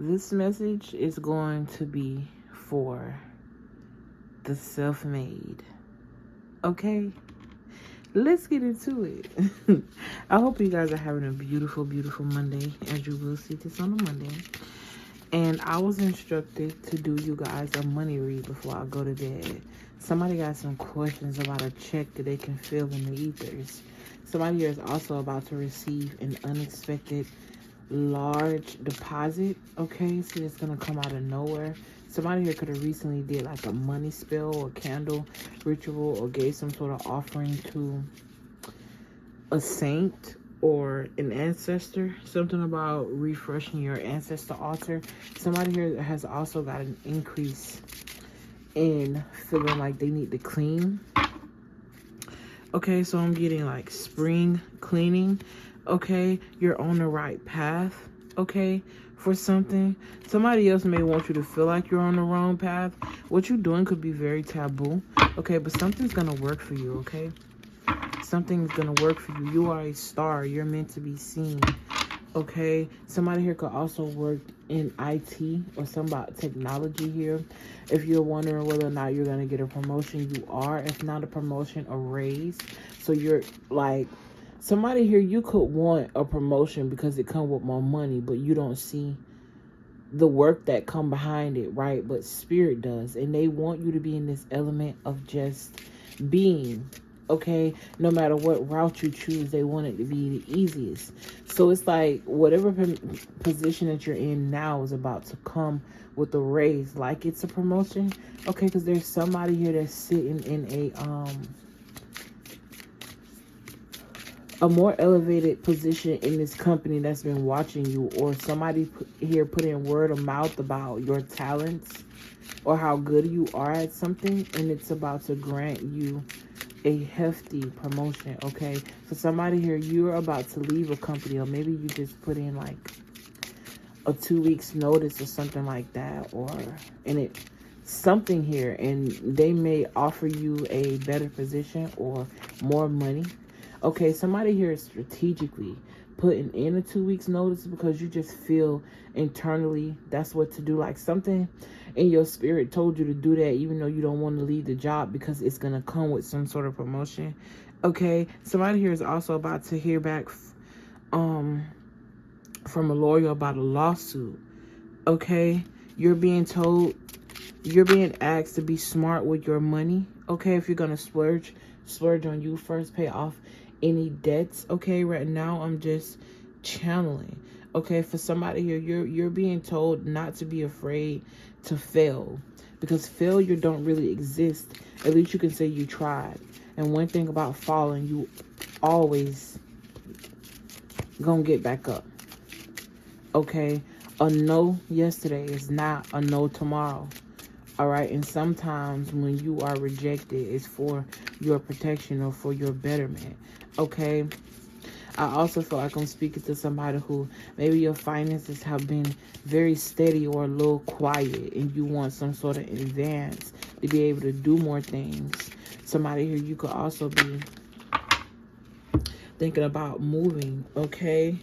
This message is going to be for the self-made. Okay? Let's get into it. I hope you guys are having a beautiful, beautiful Monday, as you will see this on a Monday. And I was instructed to do you guys a money read before I go to bed. Somebody got some questions about a check that they can feel in the ethers. Somebody here is also about to receive an unexpected large deposit. Okay, so it's gonna come out of nowhere. Somebody here could have recently did like a money spell or candle ritual or gave some sort of offering to a saint or an ancestor. Something about refreshing your ancestor altar. Somebody here has also got an increase in feeling like they need to clean. Okay, so I'm getting like spring cleaning. Okay, you're on the right path. Okay, for something. Somebody else may want you to feel like you're on the wrong path. What you're doing could be very taboo. Okay, but something's gonna work for you. Okay, something's gonna work for you. You are a star. You're meant to be seen. Okay, somebody here could also work in IT or some about technology here. If you're wondering whether or not you're gonna get a promotion, you are. If not a promotion, a raise. So you're like, somebody here, you could want a promotion because it comes with more money, but you don't see the work that come behind it, right? But spirit does, and they want you to be in this element of just being. Okay, no matter what route you choose, they want it to be the easiest. So it's like whatever position that you're in now is about to come with a raise, like it's a promotion. Okay, because there's somebody here that's sitting in a more elevated position in this company that's been watching you, or somebody here put in word of mouth about your talents or how good you are at something, and it's about to grant you a hefty promotion. Okay, so somebody here, you're about to leave a company, or maybe you just put in like a 2 weeks notice or something like that, or something here, and they may offer you a better position or more money. Okay, somebody here is strategically putting in a 2 weeks notice because you just feel internally that's what to do. Like something in your spirit told you to do that, even though you don't want to leave the job because it's going to come with some sort of promotion. Okay, somebody here is also about to hear back from a lawyer about a lawsuit. Okay, you're being asked to be smart with your money. Okay, if you're going to splurge on you first, pay off any debts. Okay, right now I'm just channeling. Okay, for somebody here, you're being told not to be afraid to fail, because failure don't really exist. At least you can say you tried. And one thing about falling, you always gonna get back up. Okay, a no yesterday is not a no tomorrow. All right, and sometimes when you are rejected, it's for your protection or for your betterment. Okay, I also feel like I'm speaking to somebody who maybe your finances have been very steady or a little quiet, and you want some sort of advance to be able to do more things. Somebody here, you could also be thinking about moving. Okay,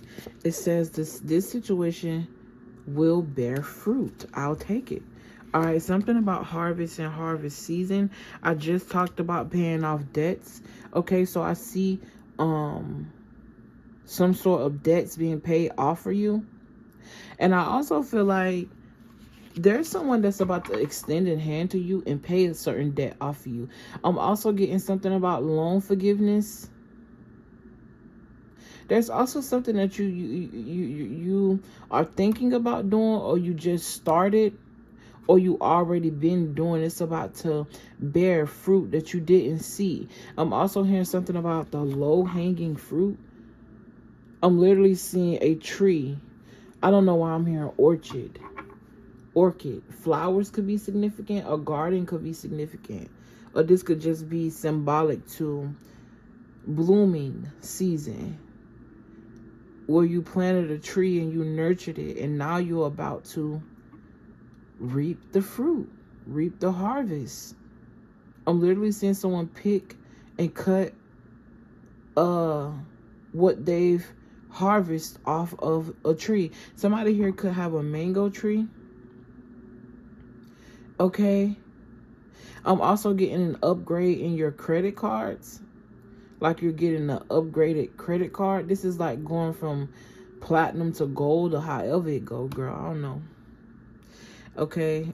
it says this situation will bear fruit. I'll take it. All right, something about harvest and harvest season. I just talked about paying off debts. Okay, so I see some sort of debts being paid off for you. And I also feel like there's someone that's about to extend a hand to you and pay a certain debt off of you. I'm also getting something about loan forgiveness. There's also something that you are thinking about doing, or you just started, or you already been doing. It's about to bear fruit that you didn't see. I'm also hearing something about the low-hanging fruit. I'm literally seeing a tree. I don't know why I'm hearing orchid. Flowers could be significant. A garden could be significant. Or this could just be symbolic to blooming season, where you planted a tree and you nurtured it, and now you're about to reap the fruit, reap the harvest. I'm literally seeing someone pick and cut what they've harvest off of a tree. Somebody here could have a mango tree. Okay. I'm also getting an upgrade in your credit cards. Like you're getting an upgraded credit card. This is like going from platinum to gold or however it go, girl. I don't know. Okay.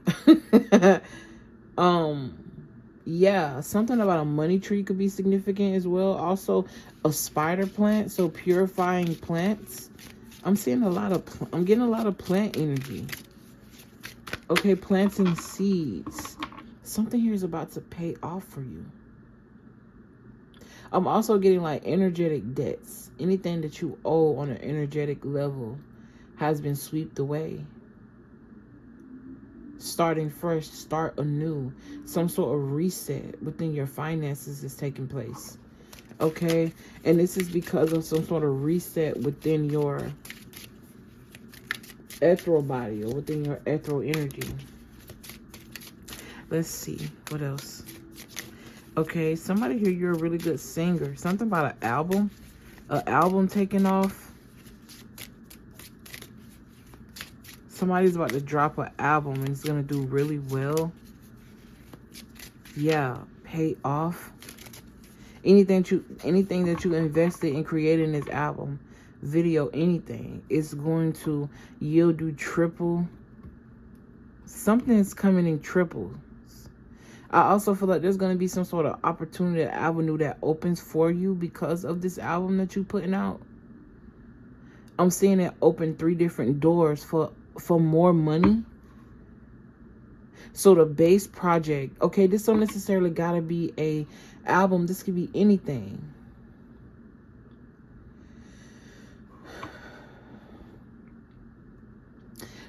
Yeah, something about a money tree could be significant as well. Also, a spider plant, so purifying plants. I'm seeing I'm getting a lot of plant energy. Okay, planting seeds. Something here is about to pay off for you. I'm also getting like energetic debts. Anything that you owe on an energetic level has been swept away. Starting fresh, start anew. Some sort of reset within your finances is taking place. Okay? And this is because of some sort of reset within your ethereal body or within your ethereal energy. Let's see. What else? Okay, somebody here, you're a really good singer. Something about an album. An album taking off. Somebody's about to drop an album and it's going to do really well. Yeah, pay off. Anything that you invested in creating this album, video, anything, it's going to yield you triple. Something is coming in triples. I also feel like there's going to be some sort of opportunity, avenue that opens for you because of this album that you're putting out. I'm seeing it open 3 different doors for more money. So the base project, okay, this don't necessarily gotta be a album. This could be anything.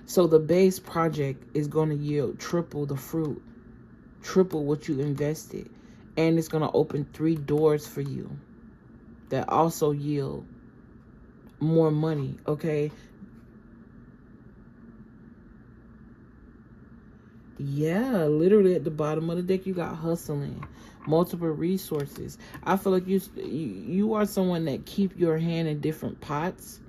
So the base project is going to yield triple the fruit, triple what you invested, and it's going to open 3 doors for you that also yield more money. Okay. Yeah, literally at the bottom of the deck, you got hustling, multiple resources. I feel like you are someone that keep your hand in different pots.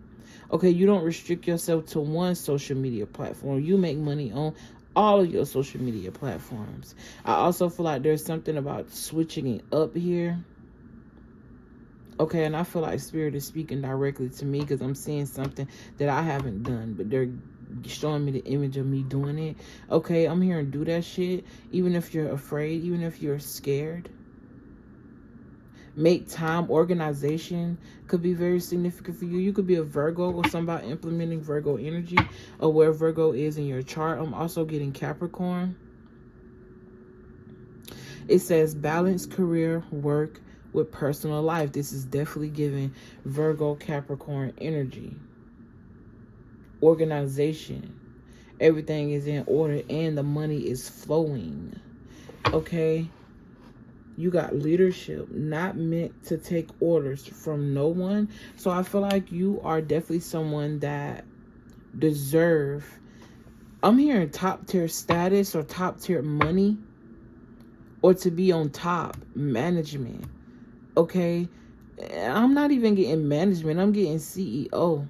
Okay, you don't restrict yourself to one social media platform. You make money on all of your social media platforms. I also feel like there's something about switching it up here. Okay, and I feel like Spirit is speaking directly to me because I'm seeing something that I haven't done, but they're showing me the image of me doing it. Okay, I'm here and do that shit. Even if you're afraid, even if you're scared. Make time. Organization could be very significant for you. You could be a Virgo or somebody implementing Virgo energy or where Virgo is in your chart. I'm also getting Capricorn. It says balance career, work with personal life. This is definitely giving Virgo, Capricorn energy. Organization. Everything is in order and the money is flowing. Okay. You got leadership, not meant to take orders from no one. So I feel like you are definitely someone that deserve, I'm hearing top tier status or top tier money, or to be on top management. Okay. I'm not even getting management. I'm getting CEO.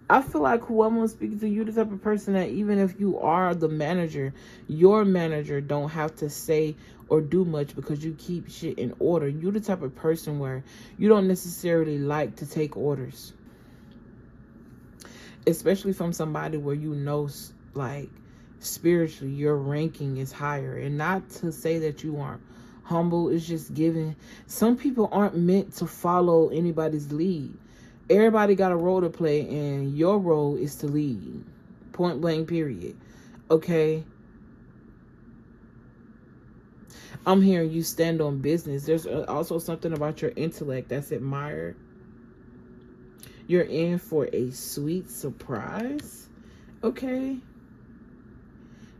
I feel like who I'm going to speak to, you the type of person that even if you are the manager, your manager don't have to say or do much because you keep shit in order. You the type of person where you don't necessarily like to take orders. Especially from somebody where you know, like, spiritually, your ranking is higher. And not to say that you aren't humble, it's just giving. Some people aren't meant to follow anybody's lead. Everybody got a role to play, and your role is to lead. Point blank, period. Okay? I'm hearing you stand on business. There's also something about your intellect that's admired. You're in for a sweet surprise. Okay?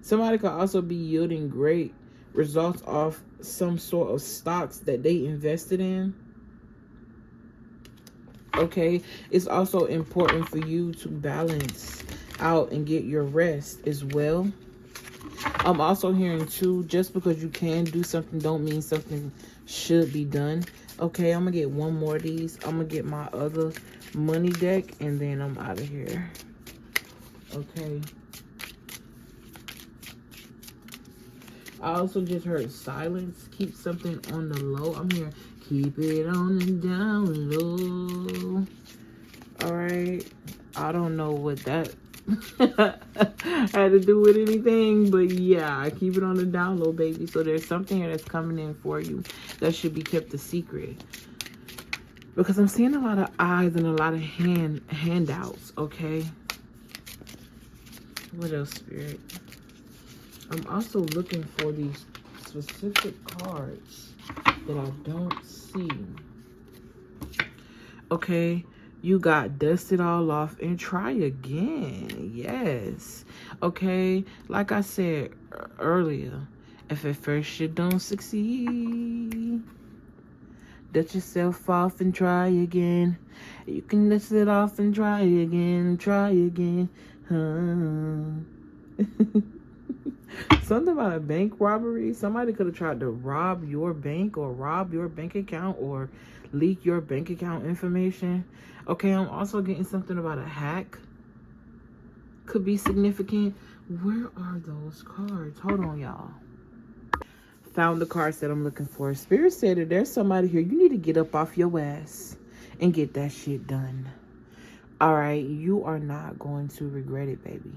Somebody could also be yielding great results off some sort of stocks that they invested in. Okay, it's also important for you to balance out and get your rest as well. I'm also hearing too, just because you can do something don't mean something should be done. Okay, I'm gonna get one more of these. I'm gonna get my other money deck, and then I'm out of here. Okay. I also just heard silence. Keep something on the low. I'm here. Keep it on the down low. Alright. I don't know what that had to do with anything, but yeah, keep it on the down low, baby. So there's something here that's coming in for you that should be kept a secret. Because I'm seeing a lot of eyes and a lot of handouts, okay? What else, Spirit? I'm also looking for these specific cards that I don't see. Okay, you got dust it all off and try again. Yes. Okay, like I said earlier, if at first you don't succeed, dust yourself off and try again. You can dust it off and try again, try again. Something about a bank robbery. Somebody could have tried to rob your bank or rob your bank account or leak your bank account information. Okay, I'm also getting something about a hack. Could be significant. Where are those cards? Hold on, y'all. Found the cards that I'm looking for. Spirit said that there's somebody here. You need to get up off your ass and get that shit done. All right, you are not going to regret it, baby.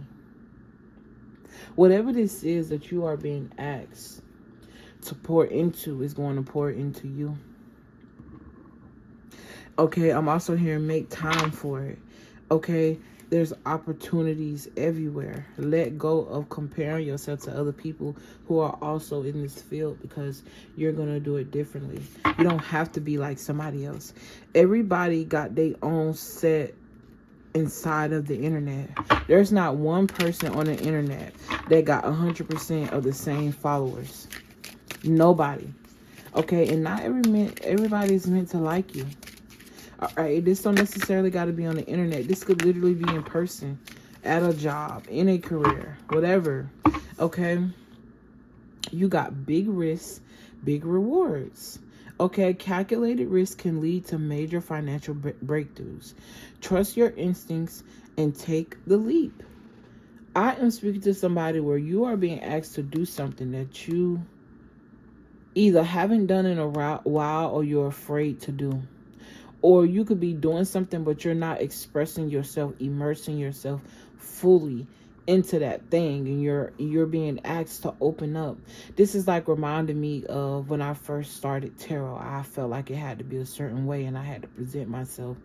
Whatever this is that you are being asked to pour into is going to pour into you. Okay, I'm also hearing make time for it. Okay, there's opportunities everywhere. Let go of comparing yourself to other people who are also in this field, because you're going to do it differently. You don't have to be like somebody else. Everybody got their own set inside of the internet. There's not one person on the internet that got 100% of the same followers. Nobody. Okay, and not everybody's meant to like you. All right, this don't necessarily got to be on the internet. This could literally be in person, at a job, in a career, whatever. Okay, you got big risks, big rewards. Okay, calculated risk can lead to major financial breakthroughs. Trust your instincts and take the leap. I am speaking to somebody where you are being asked to do something that you either haven't done in a while or you're afraid to do. Or you could be doing something but you're not expressing yourself, immersing yourself fully into that thing, and you're being asked to open up. This is like reminding me of when I first started tarot. I felt like it had to be a certain way and I had to present myself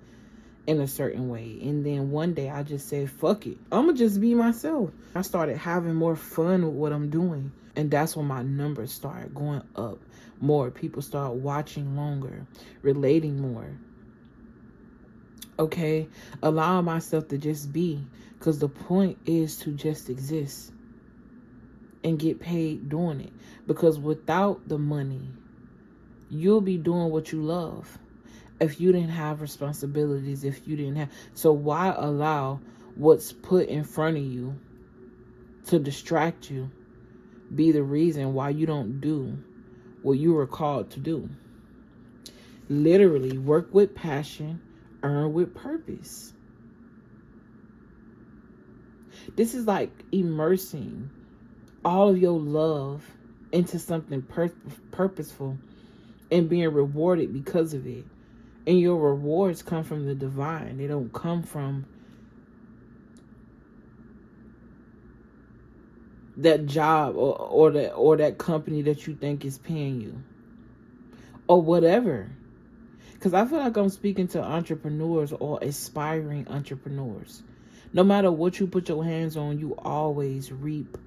in a certain way. And then one day I just said, fuck it, I'm gonna just be myself. I started having more fun with what I'm doing, and that's when my numbers started going up more. People start watching longer, relating more. Okay, allow myself to just be, because the point is to just exist and get paid doing it. Because without the money, you'll be doing what you love. If you didn't have responsibilities, if you didn't have, so why allow what's put in front of you to distract you, be the reason why you don't do what you were called to do? Literally, work with passion, earn with purpose. This is like immersing all of your love into something purposeful and being rewarded because of it. And your rewards come from the divine. They don't come from that job or that company that you think is paying you or whatever. Because I feel like I'm speaking to entrepreneurs or aspiring entrepreneurs. No matter what you put your hands on, you always reap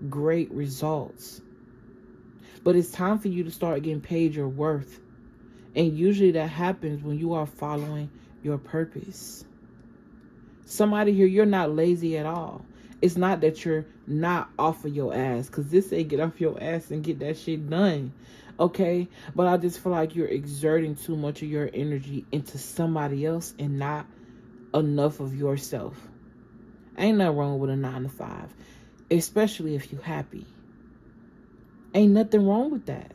great results. But it's time for you to start getting paid your worth. And usually that happens when you are following your purpose. Somebody here, you're not lazy at all. It's not that you're not off of your ass, because this ain't get off your ass and get that shit done. Okay, but I just feel like you're exerting too much of your energy into somebody else and not enough of yourself. Ain't nothing wrong with a 9 to 5, especially if you're happy. Ain't nothing wrong with that.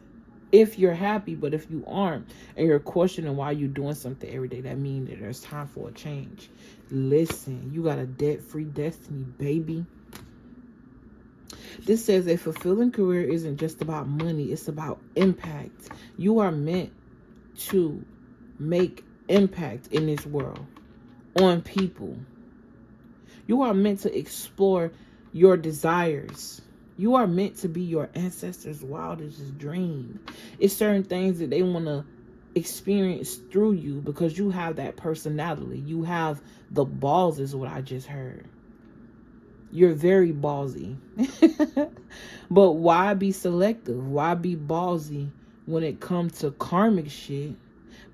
if you're happy. But if you aren't and you're questioning why you're doing something every day, that means that there's time for a change. Listen, you got a debt-free destiny, baby. This says a fulfilling career isn't just about money, it's about impact. You are meant to make impact in this world on people. You are meant to explore your desires. You are meant to be your ancestors' wildest dream. It's certain things that they want to experience through you because you have that personality. You have the balls, is what I just heard. You're very ballsy. But why be selective? Why be ballsy when it comes to karmic shit?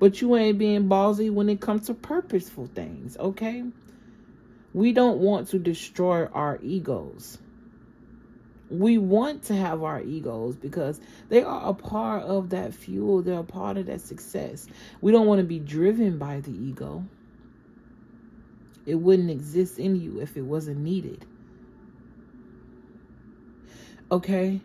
But you ain't being ballsy when it comes to purposeful things, okay? We don't want to destroy our egos. We want to have our egos because they are a part of that fuel. They're a part of that success. We don't want to be driven by the ego. It wouldn't exist in you if it wasn't needed. Okay?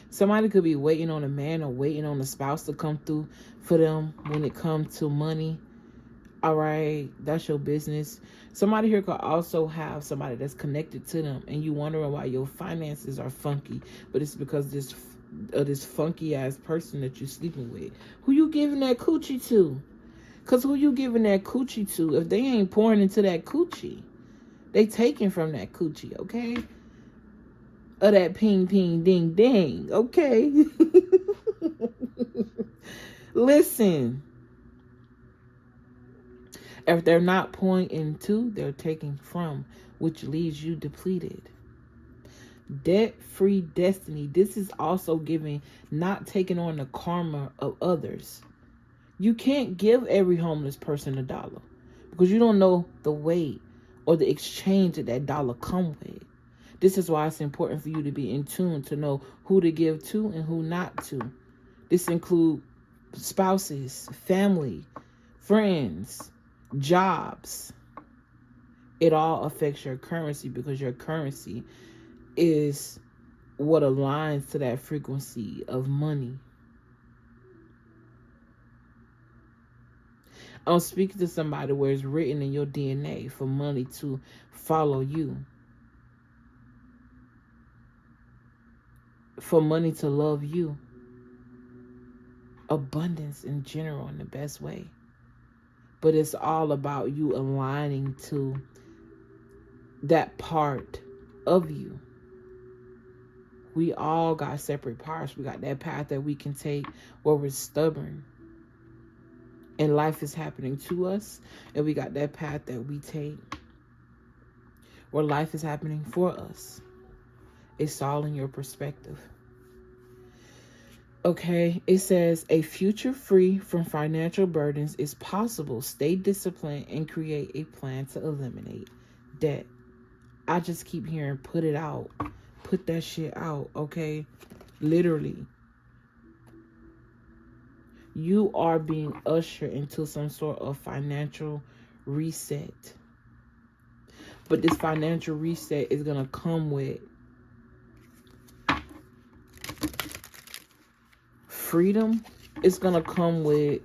Somebody could be waiting on a man or waiting on a spouse to come through for them when it comes to money. All right, that's your business. Somebody here could also have somebody that's connected to them, and you wondering why your finances are funky, but it's because this funky ass person that you're sleeping with. Who you giving that coochie to? Because who you giving that coochie to? If they ain't pouring into that coochie, they taking from that coochie, okay? Or that ping, ping, ding, ding, okay? Listen. If they're not pouring into, they're taking from, which leaves you depleted. Debt-free destiny. This is also giving, not taking on the karma of others. You can't give every homeless person $1 because you don't know the weight or the exchange that dollar come with. This is why it's important for you to be in tune to know who to give to and who not to. This includes spouses, family, friends, jobs. It all affects your currency because your currency is what aligns to that frequency of money. I'm speaking to somebody where it's written in your DNA for money to follow you. For money to love you. Abundance in general in the best way. But it's all about you aligning to that part of you. We all got separate parts. We got that path that we can take where we're stubborn and life is happening to us. And we got that path that we take where life is happening for us. It's all in your perspective. Okay, it says a future free from financial burdens is possible. Stay disciplined and create a plan to eliminate debt. I just keep hearing put it out. Put that shit out, okay? Literally. You are being ushered into some sort of financial reset. But this financial reset is going to come with freedom. It's going to come with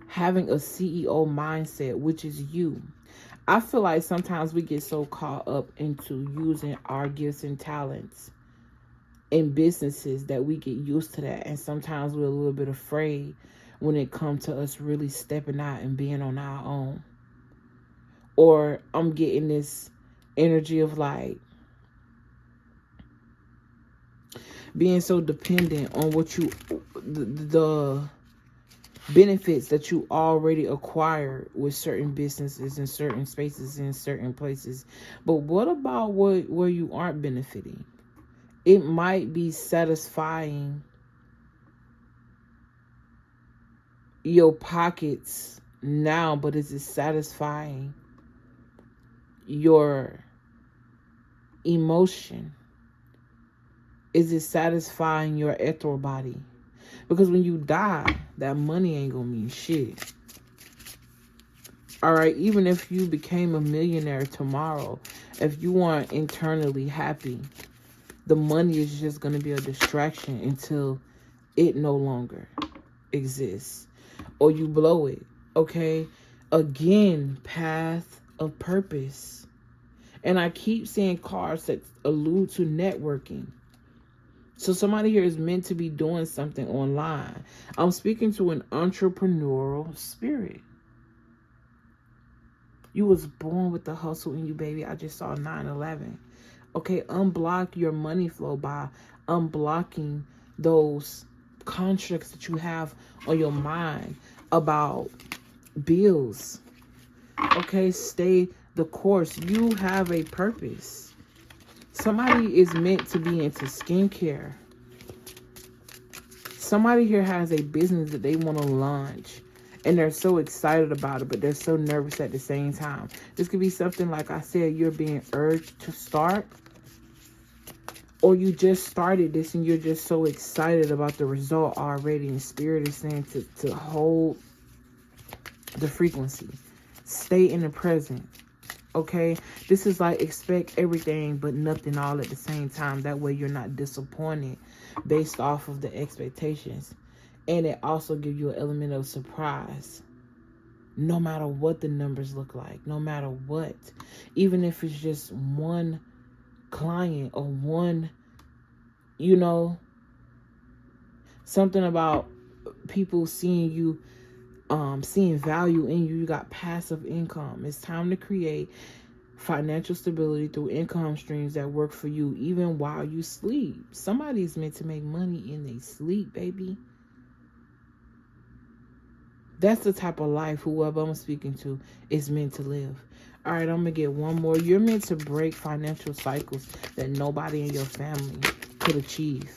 having a CEO mindset, which is you. I feel like sometimes we get so caught up into using our gifts and talents in businesses that we get used to that. And sometimes we're a little bit afraid when it comes to us really stepping out and being on our own. Or I'm getting this energy of like being so dependent on what you, the benefits that you already acquired with certain businesses and certain spaces in certain places. But what about where you aren't benefiting? It might be satisfying your pockets now, but is it satisfying your emotion? Is it satisfying your ethereal body? Because when you die, that money ain't gonna mean shit. All right, even if you became a millionaire tomorrow, if you aren't internally happy, The money is just going to be a distraction until it no longer exists or you blow it. Okay? Again, path of purpose. And I keep seeing cards that allude to networking. So somebody here is meant to be doing something online. I'm speaking to an entrepreneurial spirit. You was born with the hustle in you, baby. I just saw 9/11. Okay, unblock your money flow by unblocking those constructs that you have on your mind about bills. Okay, stay the course. You have a purpose. Somebody is meant to be into skincare. Somebody here has a business that they want to launch. And they're so excited about it, but they're so nervous at the same time. This could be something, like I said, you're being urged to start. Or you just started this and you're just so excited about the result already. And Spirit is saying to hold the frequency. Stay in the present. Okay? This is like expect everything but nothing all at the same time. That way you're not disappointed based off of the expectations. And it also gives you an element of surprise. No matter what the numbers look like. No matter what. Even if it's just one client or one, you know, something about people seeing you, seeing value in you. You got passive income. It's time to create financial stability through income streams that work for you even while you sleep. Somebody's meant to make money in their sleep, baby. That's the type of life whoever I'm speaking to is meant to live. All right, I'm going to get one more. You're meant to break financial cycles that nobody in your family could achieve.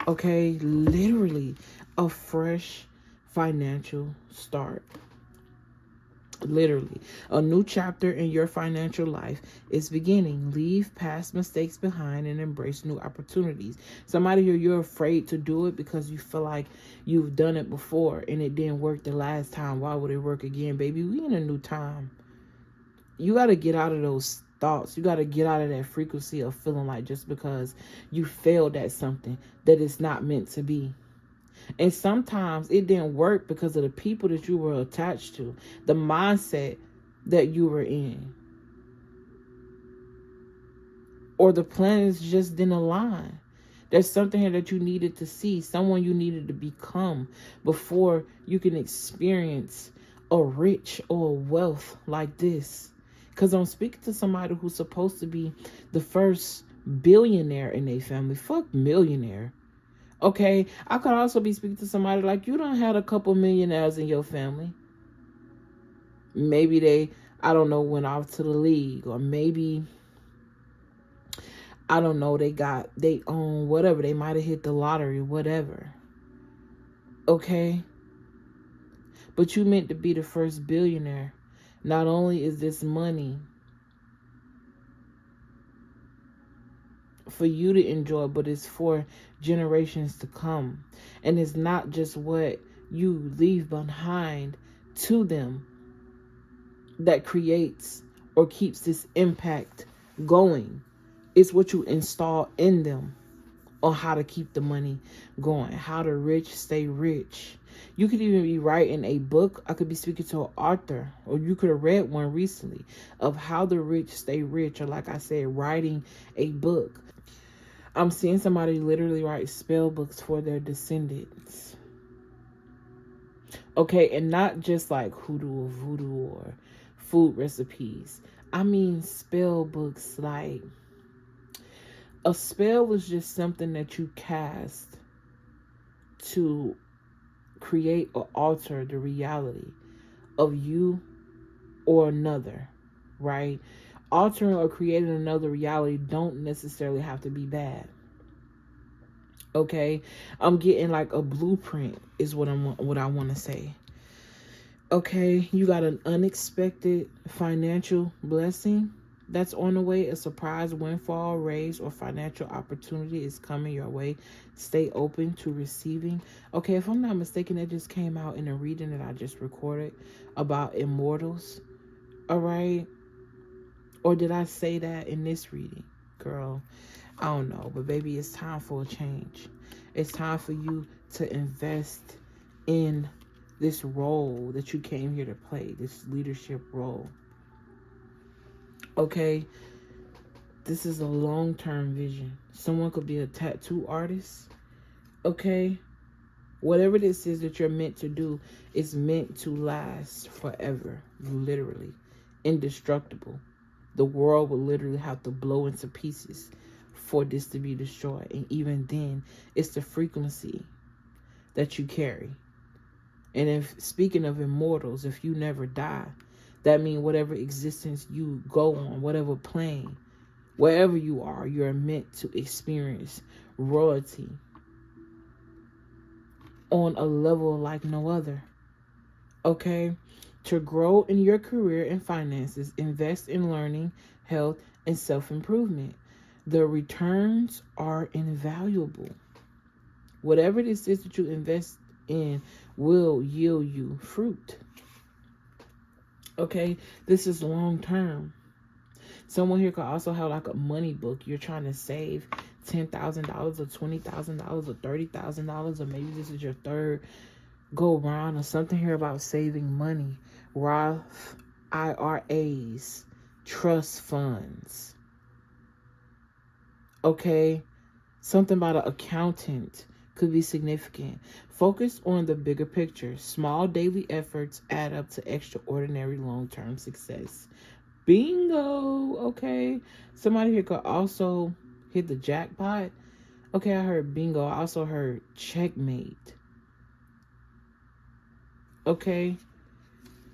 Okay? Literally a fresh financial start. Literally. A new chapter in your financial life is beginning. Leave past mistakes behind and embrace new opportunities. Somebody here, you're afraid to do it because you feel like you've done it before and it didn't work the last time. Why would it work again, baby? We in a new time. You got to get out of those thoughts. You got to get out of that frequency of feeling like just because you failed at something that it's not meant to be. And sometimes it didn't work because of the people that you were attached to, the mindset that you were in, or the planets just didn't align. There's something here that you needed to see, someone you needed to become before you can experience a rich or a wealth like this. Because I'm speaking to somebody who's supposed to be the first billionaire in their family. Fuck millionaire. Okay, I could also be speaking to somebody like you don't have a couple millionaires in your family. Maybe they, I don't know, went off to the league, or maybe, I don't know, they own whatever. They might have hit the lottery, whatever. Okay, but you meant to be the first billionaire. Not only is this money for you to enjoy, but it's for generations to come. And it's not just what you leave behind to them that creates or keeps this impact going. It's what you install in them on how to keep the money going, how the rich stay rich. You could even be writing a book. I could be speaking to an author, or you could have read one recently of how the rich stay rich, or like I said, writing a book. I'm seeing somebody literally write spell books for their descendants. Okay, and not just like hoodoo or voodoo or food recipes. I mean spell books. Like, a spell was just something that you cast to create or alter the reality of you or another, right? Altering or creating another reality don't necessarily have to be bad. Okay, I'm getting like a blueprint is what I want to say. Okay, you got an unexpected financial blessing that's on the way. A surprise windfall, raise, or financial opportunity is coming your way. Stay open to receiving. Okay, if I'm not mistaken, that just came out in a reading that I just recorded about immortals. All right. Or did I say that in this reading? girl, I don't know. But baby, it's time for a change. It's time for you to invest in this role that you came here to play, this leadership role. Okay? This is a long-term vision. Someone could be a tattoo artist. Okay? Whatever this is that you're meant to do is meant to last forever. Literally. Indestructible. The world will literally have to blow into pieces for this to be destroyed. And even then, it's the frequency that you carry. And if, speaking of immortals, if you never die, that means whatever existence you go on, whatever plane, wherever you are, you're meant to experience royalty on a level like no other. Okay? To grow in your career and finances, invest in learning, health, and self-improvement. The returns are invaluable. Whatever this is that you invest in will yield you fruit. Okay? This is long term. Someone here could also have like a money book. You're trying to save $10,000 or $20,000 or $30,000, or maybe this is your third go around or something here about saving money. Roth IRAs, trust funds. Okay? Something about an accountant could be significant. Focus on the bigger picture. Small daily efforts add up to extraordinary long-term success. Bingo! Okay? Somebody here could also hit the jackpot. Okay, I heard bingo. I also heard checkmate. Okay?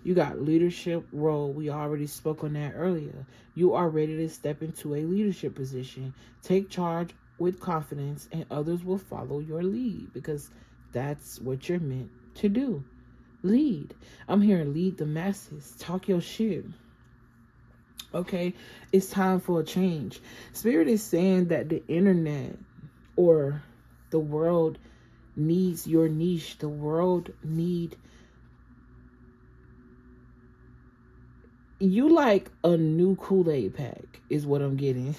You got leadership role. We already spoke on that earlier. You are ready to step into a leadership position. Take charge with confidence, and others will follow your lead, because that's what you're meant to do. Lead. I'm here to lead the masses. Talk your shit. Okay? It's time for a change. Spirit is saying that the internet or the world needs your niche. The world need you like a new Kool-Aid pack is what I'm getting.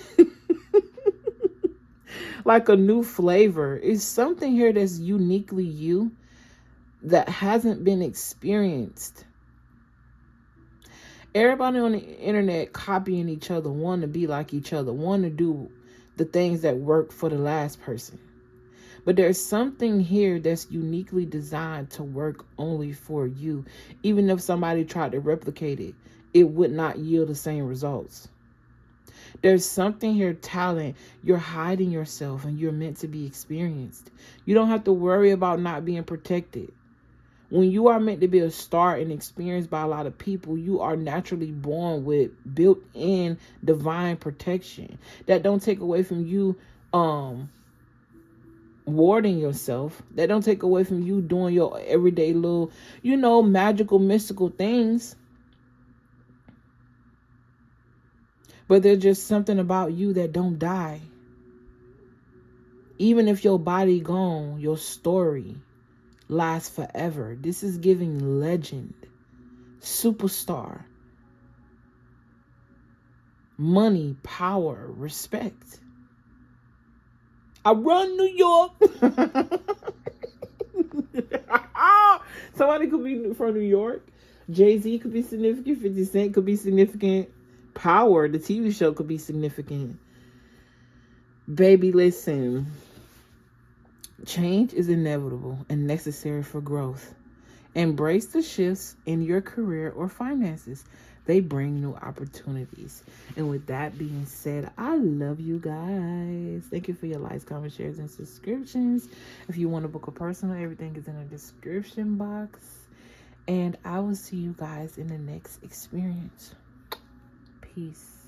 Like a new flavor. It's something here that's uniquely you that hasn't been experienced. Everybody on the internet copying each other, want to be like each other, want to do the things that work for the last person. But there's something here that's uniquely designed to work only for you. Even if somebody tried to replicate it, it would not yield the same results. There's something here, talent. You're hiding yourself and you're meant to be experienced. You don't have to worry about not being protected. When you are meant to be a star and experienced by a lot of people, you are naturally born with built-in divine protection. That don't take away from you warding yourself. That don't take away from you doing your everyday little, magical, mystical things. But there's just something about you that don't die. Even if your body gone, your story lasts forever. This is giving legend, superstar, money, power, respect. I run New York. Somebody could be from New York. Jay-Z could be significant. 50 Cent could be significant. Power, the TV show, could be significant. Baby, listen. Change is inevitable and necessary for growth. Embrace the shifts in your career or finances. They bring new opportunities. And with that being said, I love you guys. Thank you for your likes, comments, shares, and subscriptions. If you want to book a personal, everything is in the description box. And I will see you guys in the next experience. Peace.